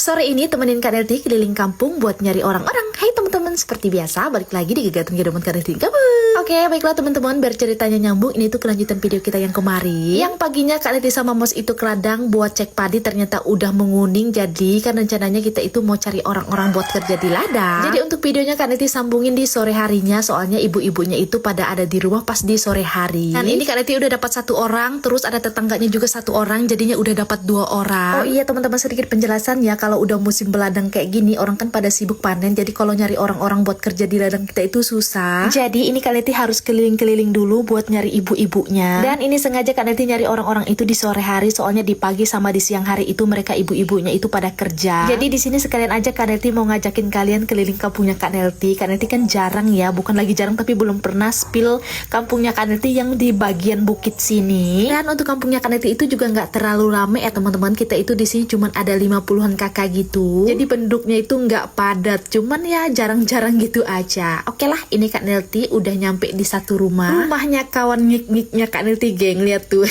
Sore ini temenin Kak Nelti keliling kampung buat nyari orang-orang. Hai teman-teman, seperti biasa balik lagi di Kegiatan Kehidupan Kak Nelti Kamu. Oke, baiklah teman-teman, biar ceritanya nyambung, ini tuh kelanjutan video kita yang kemarin. Yang paginya Kak Nelti sama Mos itu ke ladang buat cek padi, ternyata udah menguning. Jadi kan rencananya kita itu mau cari orang-orang buat kerja di ladang. Jadi untuk videonya Kak Nelti sambungin di sore harinya, soalnya ibu-ibunya itu pada ada di rumah pas di sore hari. Dan ini Kak Nelti udah dapat 1 orang, terus ada tetangganya juga 1 orang, jadinya udah dapat 2 orang. Oh iya teman-teman, sedikit penjelasan ya, kalau udah musim beladang kayak gini, orang kan pada sibuk panen, jadi kalau nyari orang-orang buat kerja di ladang kita itu susah. Jadi ini Kak Nelti harus keliling-keliling dulu buat nyari ibu-ibunya. Dan ini sengaja Kak Nelti nyari orang-orang itu di sore hari, soalnya di pagi sama di siang hari itu mereka ibu-ibunya itu pada kerja. Jadi di sini sekalian aja Kak Nelti mau ngajakin kalian keliling kampungnya Kak Nelti. Kak Nelti kan jarang ya, bukan lagi jarang tapi belum pernah spill kampungnya Kak Nelti yang di bagian bukit sini. Dan untuk kampungnya Kak Nelti itu juga nggak terlalu rame ya teman-teman. Kita itu di sini cuman ada 50-an kakak gitu. Jadi penduduknya itu nggak padat, cuman ya jarang-jarang gitu aja. Oke lah, ini Kak Nelti udah nyampe di satu rumah. Rumahnya kawan ngik-ngiknya Kak Nelti, geng, lihat tuh.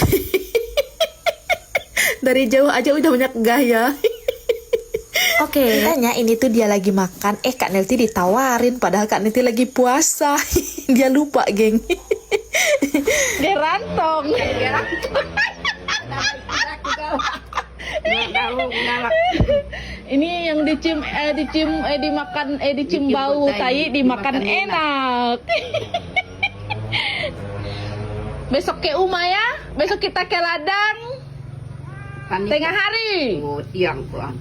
Dari jauh aja udah banyak gaya. Oke, tanya ini tuh dia lagi makan. Kak Nelti ditawarin, padahal Kak Nelti lagi puasa. Dia lupa, geng. Gerantong. Ini yang dicium bau tai dimakan enak. Besok ke Uma ya, besok kita ke ladang. Tengah hari. Tiang pulang.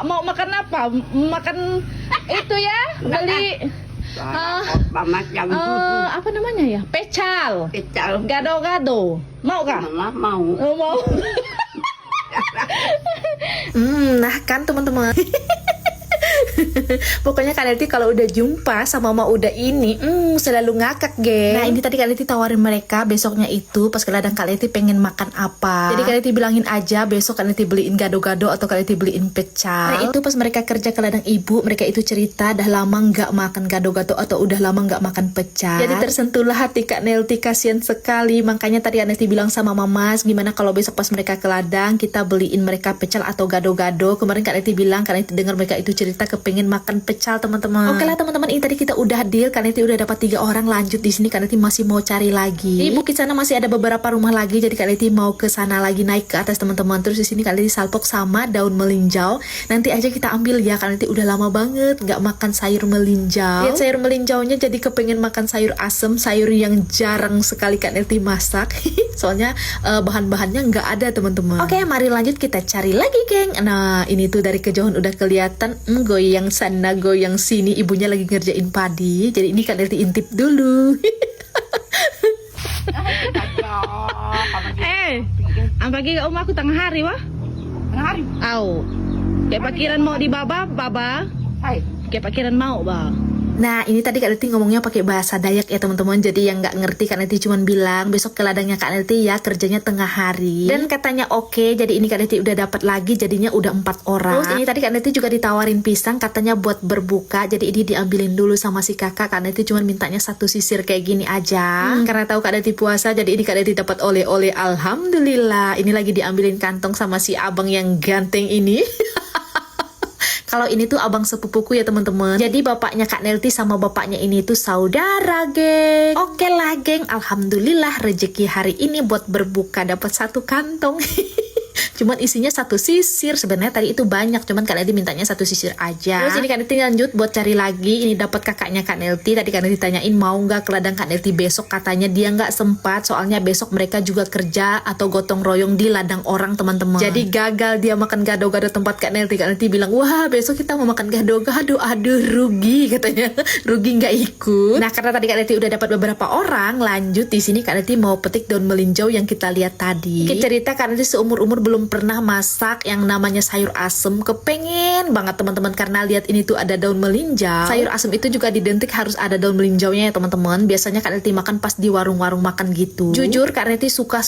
Mau makan apa? Makan itu ya, beli Macam apa namanya ya? Pecal. Pecal. Gado-gado. Mau kah? Mau. Oh, mau. Nah kan teman-teman. Pokoknya Kak Nelti kalau udah jumpa sama mama udah ini selalu ngakak, geng. Nah ini tadi Kak Nelti tawarin mereka besoknya itu pas ke ladang Kak Nelti pengen makan apa. Jadi Kak Nelti bilangin aja besok Kak Nelti beliin gado-gado atau Kak Nelti beliin pecel. Nah itu pas mereka kerja ke ladang ibu, mereka itu cerita dah lama nggak makan gado-gado atau udah lama nggak makan pecel. Jadi tersentuhlah hati Kak Nelti, kasihan sekali. Makanya tadi Kak Nelti bilang sama Mama, gimana kalau besok pas mereka ke ladang kita beliin mereka pecel atau gado-gado. Kemarin Kak Nelti bilang, Kak Nelti dengar mereka itu cerita pengen makan pecel teman-teman. Oke lah teman-teman, ini tadi kita udah deal. Kak Nelti udah dapat 3 orang. Lanjut di sini Kak Nelti masih mau cari lagi. Di bukit sana masih ada beberapa rumah lagi. Jadi Kak Nelti mau ke sana lagi, naik ke atas teman-teman. Terus di sini Kak Nelti salpok sama daun melinjau. Nanti aja kita ambil ya. Kak Nelti udah lama banget nggak makan sayur melinjau. Lihat sayur melinjaunya jadi kepengen makan sayur asem, sayur yang jarang sekali Kak Nelti masak. Soalnya bahan-bahannya nggak ada teman-teman. Oke, mari lanjut kita cari lagi, geng. Nah ini tuh dari kejauhan udah kelihatan goyang sana goyang sini, ibunya lagi ngerjain padi. Jadi ini Kak Nelti intip dulu. Bagi ke rumah aku tengah hari wah. Tengah hari. Au. Kayak pakiran mau di baba. Hai. Kayak pakiran mau ba. Nah ini tadi Kak Nelti ngomongnya pakai bahasa Dayak ya teman-teman. Jadi yang nggak ngerti Kak Nelti cuman bilang besok ke ladangnya Kak Nelti ya, kerjanya tengah hari. Dan katanya oke. Jadi ini Kak Nelti udah dapat lagi, jadinya udah 4 orang. Terus ini tadi Kak Nelti juga ditawarin pisang, katanya buat berbuka. Jadi ini diambilin dulu sama si kakak. Kak Nelti cuman mintanya 1 sisir kayak gini aja. Karena tahu Kak Nelti puasa, jadi ini Kak Nelti dapat oleh-oleh. Alhamdulillah. Ini lagi diambilin kantong sama si abang yang ganteng ini. Kalau ini tuh abang sepupuku ya teman-teman. Jadi bapaknya Kak Nelti sama bapaknya ini tuh saudara, geng. Oke lah, geng. Alhamdulillah rezeki hari ini buat berbuka dapat 1 kantong. Cuman isinya 1 sisir. Sebenarnya tadi itu banyak, cuman Kak Nelti mintanya 1 sisir aja. Terus ini Kak Nelti lanjut buat cari lagi. Ini dapat kakaknya Kak Nelti. Tadi Kak Nelti tanyain mau nggak ke ladang Kak Nelti besok. Katanya dia nggak sempat, soalnya besok mereka juga kerja atau gotong royong di ladang orang teman-teman. Jadi gagal dia makan gado-gado tempat Kak Nelti. Kak Nelti bilang, wah besok kita mau makan gado-gado. Aduh rugi katanya. Rugi nggak ikut. Nah karena tadi Kak Nelti udah dapat beberapa orang, lanjut di sini Kak Nelti mau petik daun melinjau yang kita lihat tadi. Kita cerita Kak Nelti seumur-umur belum pernah masak yang namanya sayur asem. Kepengen banget teman-teman karena lihat ini tuh ada daun melinjau. Sayur asem itu juga didentik harus ada daun melinjaunya ya teman-teman. Biasanya Kak Nelti makan pas di warung-warung makan gitu. Jujur Kak Nelti suka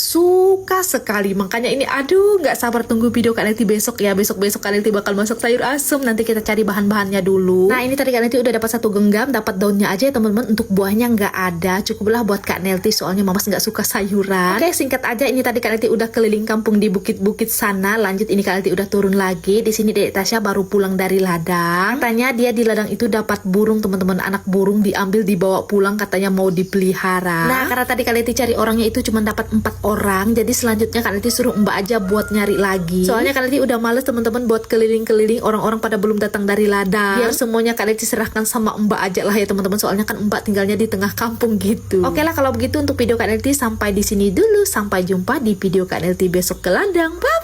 sekali. Makanya ini aduh nggak sabar tunggu video Kak Nelti besok ya. Besok Kak Nelti bakal masak sayur asem. Nanti kita cari bahan-bahannya dulu. Nah ini tadi Kak Nelti udah dapat 1 genggam, dapat daunnya aja ya teman-teman. Untuk buahnya nggak ada. Cukuplah buat Kak Nelti soalnya Mama nggak suka sayuran. Oke, singkat aja ini tadi Kak Nelti udah keliling kampung di bukit-bukit bukit sana. Lanjut ini Kak Leti udah turun lagi. Di sini Dek Tasya baru pulang dari ladang. Katanya dia di ladang itu dapat burung teman-teman, anak burung diambil dibawa pulang katanya mau dipelihara. Nah karena tadi Kak Leti cari orangnya itu cuma dapat 4 orang, jadi selanjutnya Kak Leti suruh Mbak aja buat nyari lagi. Soalnya Kak Leti udah males teman-teman buat keliling-keliling, orang-orang pada belum datang dari ladang. Biar semuanya Kak Leti serahkan sama Mbak aja lah ya teman-teman, soalnya kan Mbak tinggalnya di tengah kampung gitu. Oke lah kalau begitu untuk video Kak Leti sampai di sini dulu. Sampai jumpa di video Kak Leti besok ke ladang. Bye.